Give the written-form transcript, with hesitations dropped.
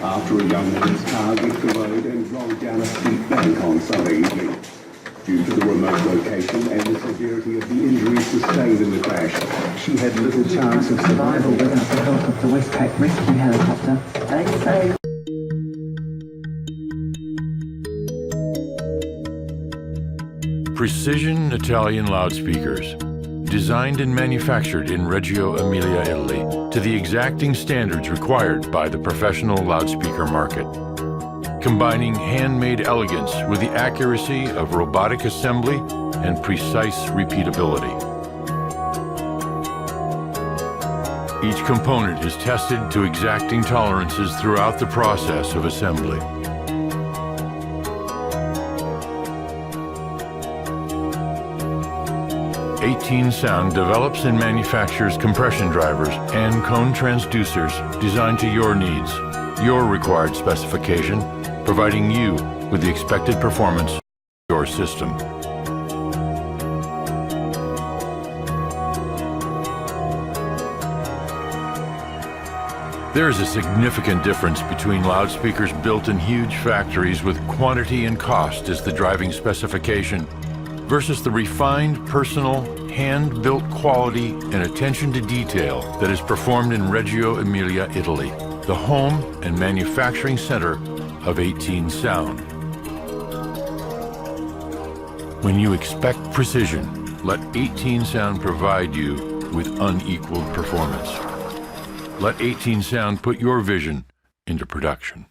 after a young woman's car hit the road and rolled down a steep bank on Sunday evening. Due to the remote location and the severity of the injuries sustained in the crash, she had little chance of survival without the help of the Westpac rescue helicopter. They say Precision Italian loudspeakers, designed and manufactured in Reggio Emilia, Italy, to the exacting standards required by the professional loudspeaker market. Combining handmade elegance with the accuracy of robotic assembly and precise repeatability. Each component is tested to exacting tolerances throughout the process of assembly. Sound develops and manufactures compression drivers and cone transducers designed to your needs, your required specification, providing you with the expected performance of your system. There is a significant difference between loudspeakers built in huge factories with quantity and cost as the driving specification versus the refined, personal, hand-built quality and attention to detail that is performed in Reggio Emilia, Italy, the home and manufacturing center of 18 Sound. When you expect precision, let 18 Sound provide you with unequaled performance. Let 18 Sound put your vision into production.